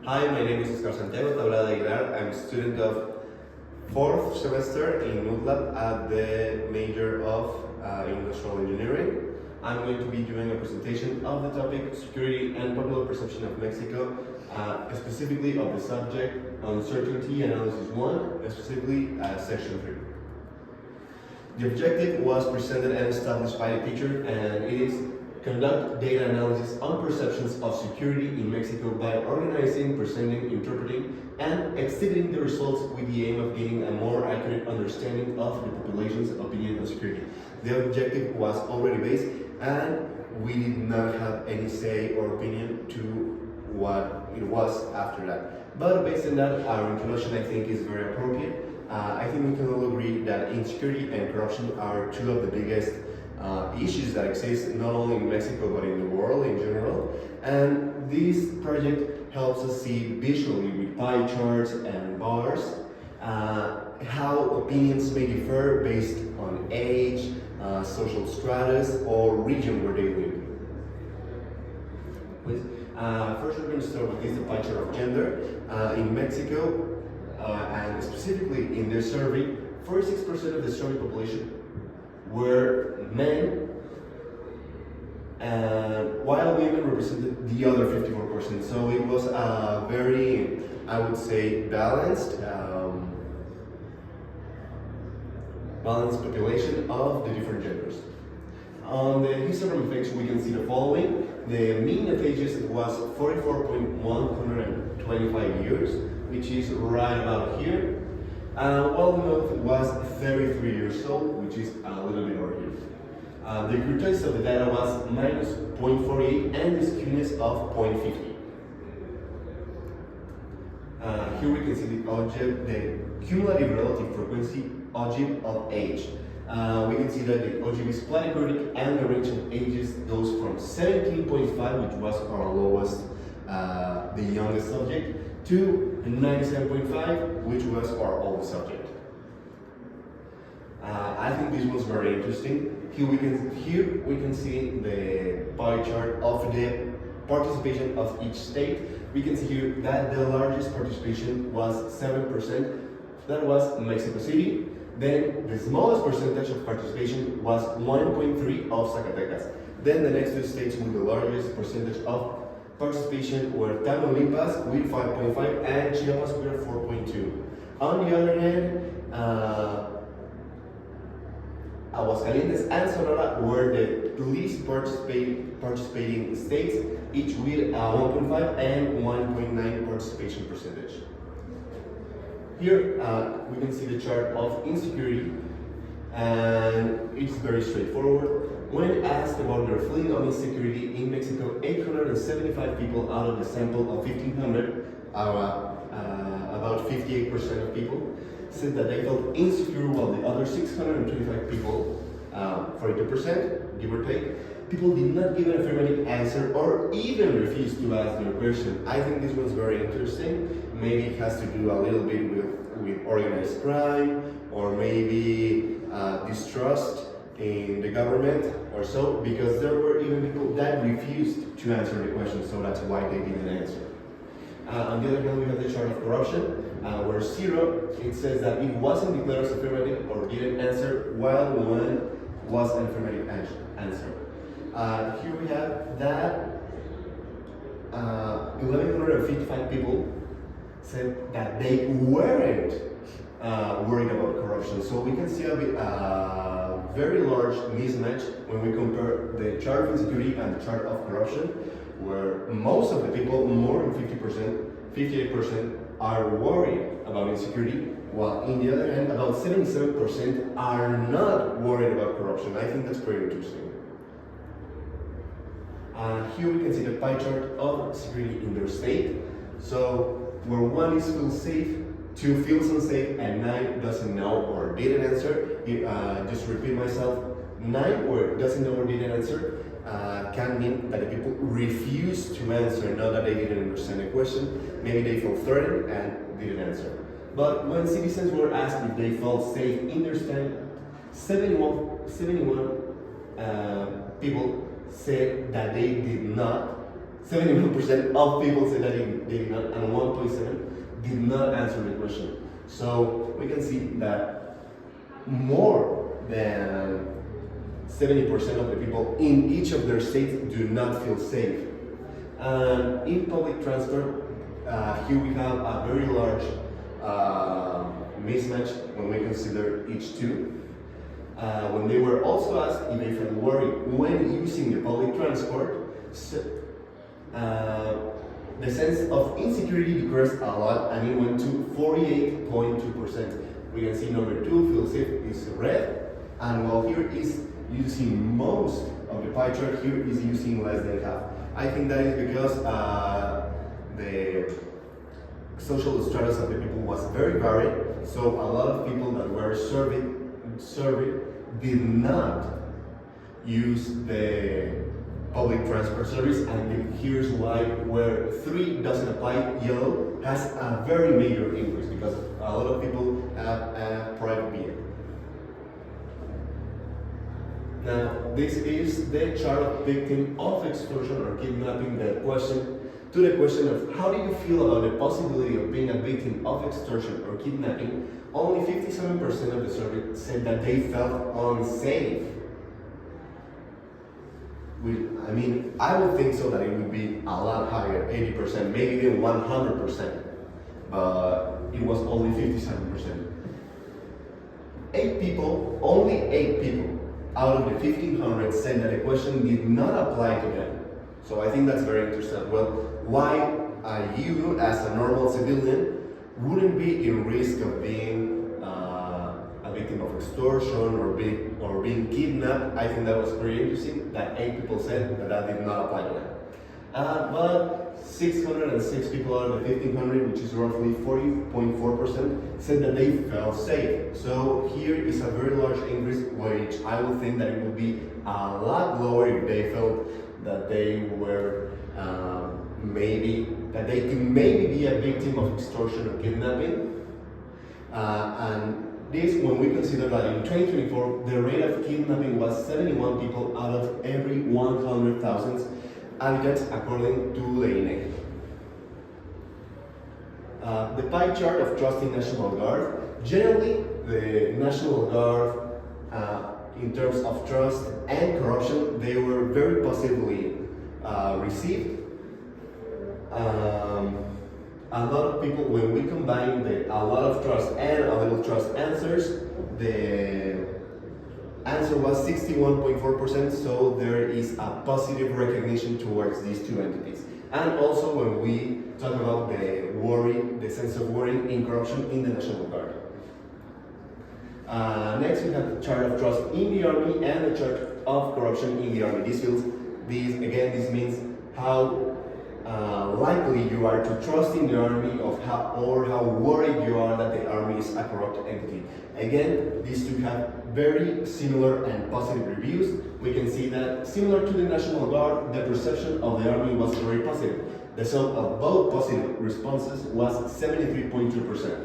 Hi, my name is Oscar Santiago Tablada Aguilar. I'm a student of 4th semester in UDLAB at the major of Industrial Engineering. I'm going to be doing a presentation of the topic Security and Popular Perception of Mexico, specifically of the subject Uncertainty Analysis 1, specifically Section 3. The objective was presented and established by the teacher, and it is conduct data analysis on perceptions of security in Mexico by organizing, presenting, interpreting, and exhibiting the results with the aim of getting a more accurate understanding of the population's opinion on security. The objective was already based, and we did not have any say or opinion to what it was after that. But based on that, our introduction I think is very appropriate. I think we can all agree that insecurity and corruption are two of the biggest issues that exist not only in Mexico but in the world in general. And this project helps us see visually with pie charts and bars how opinions may differ based on age, social status, or region where they live. Please. First we're going to start with the pie chart of gender. In Mexico, and specifically in their survey, 46% of the survey population were men, while women represented the other 54%. So it was a very, I would say, balanced population of the different genders. On the histogram effects, we can see the following. The mean of ages was 44.125 years, which is right about here. While the mouth was 33 years old, which is a little bit over here. The accuracy of the data was minus 0.48 and the skewness of 0.50. Here we can see the object, the cumulative relative frequency object of age. We can see that the object is platychrotic and the range of ages goes from 17.5, which was our lowest, the youngest subject, to 97.5, which was our oldest subject. I think this was very interesting. Here we can see the pie chart of the participation of each state. We can see here that the largest participation was 7%. That was Mexico City. Then the smallest percentage of participation was 1.3 of Zacatecas. Then the next two states with the largest percentage of participation were Tamaulipas with 5.5 and Chiapas with 4.2. On the other hand, Aguascalientes and Sonora were the least participating states, each with 1.5 and 1.9 participation percentage. Here we can see the chart of insecurity, and it's very straightforward. When asked about their feeling of insecurity in Mexico, 875 people out of the sample of 1,500, about 58% of people, said that they felt insecure, while the other 625 people, 42%, give or take, people did not give an affirmative answer or even refused to ask their question. I think this was very interesting. Maybe it has to do a little bit with organized crime, or maybe distrust in the government or so, because there were even people that refused to answer the question, so that's why they didn't answer. On the other hand, we have the chart of corruption, where 0, it says that it wasn't declared as affirmative or didn't answer, while 1 was an affirmative answer. Here we have that 1,155 people said that they weren't worried about corruption. So we can see a very large mismatch when we compare the chart of insecurity and the chart of corruption, where most of the people, more than 50%, 58%, are worried about insecurity, while in the other hand, about 77% are not worried about corruption. I think that's pretty interesting. Here we can see the pie chart of security in their state. So where 1 is feels safe, 2 feels unsafe, and 9 doesn't know or didn't answer. Just repeat myself, 9 or doesn't know or didn't answer can mean that the people refuse to answer, not that they didn't understand the question. Maybe they felt threatened and didn't answer. But when citizens were asked if they felt safe in their state, 71 people said that they did not, 71% of people said that they did not, and 1.7 did not answer the question. So we can see that more than 70% of the people in each of their states do not feel safe. And in public transport, here we have a very large mismatch when we consider each two. When they were also asked if they felt worried when using the public transport, the sense of insecurity decreased a lot and it went to 48.2%. We can see number 2, feel safe, is red, and while here is using most of the pie chart, here is using less than half. I think that is because the social status of the people was very varied, so a lot of people that were surveyed did not use the public transport service, and here's why. Where 3 doesn't apply, yellow has a very major increase because a lot of people have a private vehicle. Now, this is the chart of victim of extortion or kidnapping. The question of how do you feel about the possibility of being a victim of extortion or kidnapping, only 57% of the survey said that they felt unsafe. I would think so that it would be a lot higher, 80%, maybe even 100%, but it was only 57%. Only 8 people out of the 1,500 said that the question did not apply to them. So I think that's very interesting. Well, why you, as a normal civilian, wouldn't be in risk of being a victim of extortion or being kidnapped? I think that was pretty interesting. That 8 people said that did not apply to them. But 606 people out of the 1,500, which is roughly 40.4%, said that they felt safe. So here is a very large increase, which I would think that it would be a lot lower if they felt that they were they could maybe be a victim of extortion or kidnapping. And this, when we consider that in 2024, the rate of kidnapping was 71 people out of every 100,000 applicants, according to the INEGI. The pie chart of trust in National Guard. Generally, the National Guard, in terms of trust and corruption, they were very positively received. A lot of people, when we combine a lot of trust and a little trust answers, the answer was 61.4%, so there is a positive recognition towards these two entities. And also when we talk about the sense of worry in corruption in the National Guard. Next we have the chart of trust in the Army and the chart of corruption in the Army. This means how likely you are to trust in the Army or how worried you are that the Army is a corrupt entity. Again, these two have very similar and positive reviews. We can see that similar to the National Guard, the perception of the Army was very positive. The sum of both positive responses was 73.2%,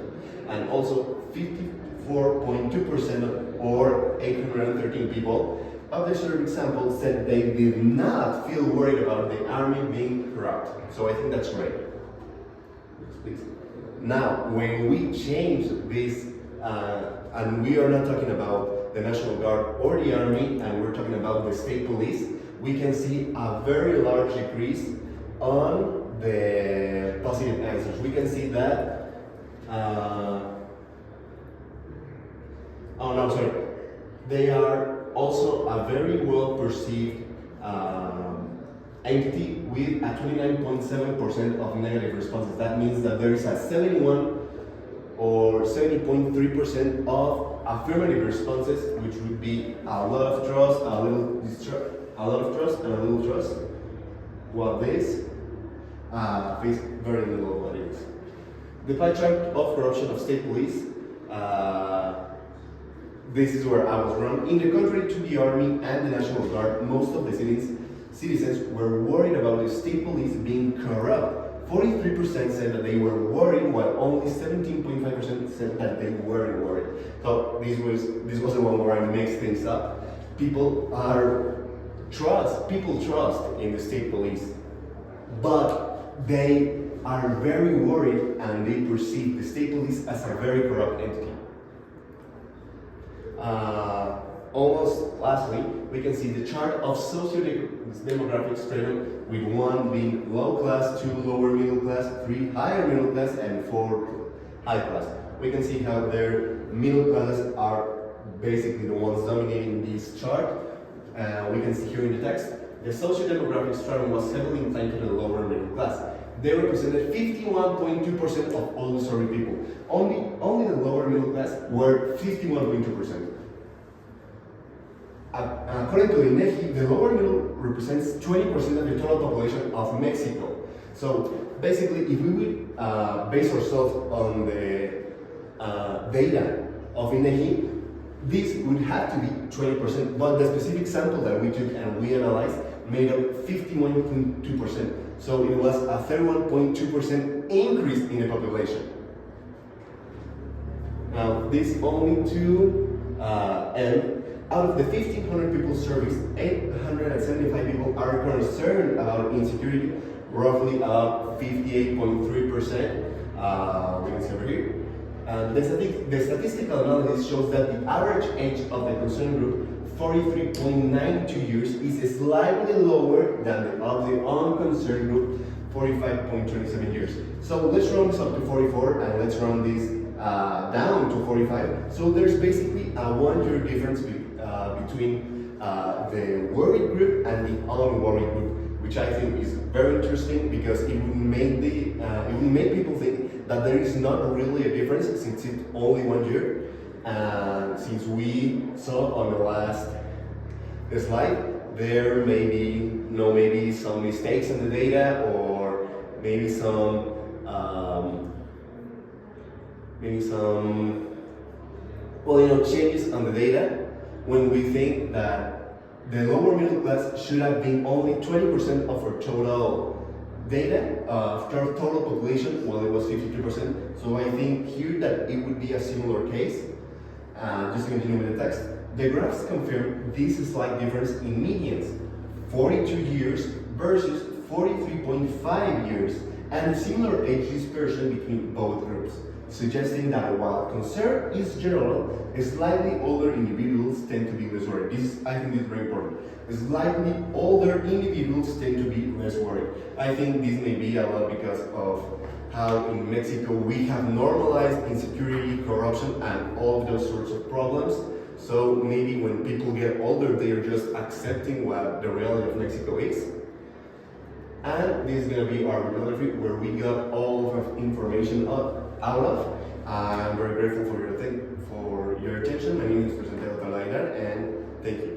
and also 54.2% or 813 people of the survey sample said they did not feel worried about the Army being corrupt. So I think that's great. Please. Now, when we change this, and we are not talking about the National Guard or the Army, and we're talking about the state police, we can see a very large decrease on the positive answers. We can see that, they are also a very well perceived entity with a 29.7% of negative responses. That means that there is a 71 or 70.3% of affirmative responses, which would be a lot of trust, a little distrust, a lot of trust, and a little trust. While this face very little of what it is. The pie chart of corruption of state police. This is where I was wrong. In the contrary to the Army and the National Guard, most of the citizens were worried about the state police being corrupt. 43% said that they were worried, while only 17.5% said that they weren't worried. So this was the one where I mixed things up. People trust in the state police. but they are very worried and they perceive the state police as a very corrupt entity. Almost lastly, we can see the chart of socio-demographic spectrum, with 1 being low class, 2 lower middle class, 3 higher middle class, and 4 high class. We can see how their middle classes are basically the ones dominating this chart. We can see here in the text, the socio-demographic stratum was heavily inclined to the lower middle class. They represented 51.2% of all the surveyed people. Only the lower middle class were 51.2%. According to the INEGI, the lower middle represents 20% of the total population of Mexico. So basically, if we would base ourselves on the data of INEGI, this would have to be 20%, but the specific sample that we took and we analyzed made up 51.2%. So it was a 31.2% increase in the population. Now, this only to end. Out of the 1,500 people surveyed, 875 people are concerned about insecurity, roughly about 58.3%. We can see over here. The statistical analysis shows that the average age of the concerned group, 43.92 years, is slightly lower than the of the unconcerned group, 45.27 years. So let's round this up to 44 and let's round this down to 45. So there's basically a 1 year difference between the worried group and the unworried group, which I think is very interesting because it would make people think that there is not really a difference since it's only 1 year. And since we saw on the last slide, there may be some mistakes in the data, or maybe some changes on the data, when we think that the lower middle class should have been only 20% of our total data, total population, while it was 52%. So I think here that it would be a similar case. Just to continue with the text, the graphs confirm this slight difference in medians, 42 years versus 43.5 years, and a similar age dispersion between both groups, suggesting that while concern is general, slightly older individuals tend to be less worried. I think this is very important. Slightly older individuals tend to be less worried. I think this may be a lot because of how in Mexico we have normalized insecurity, corruption, and all of those sorts of problems. So maybe when people get older, they are just accepting what the reality of Mexico is. And this is going to be our bibliography where we got all of information out of. I'm very grateful for your attention. My name is Presidente and thank you.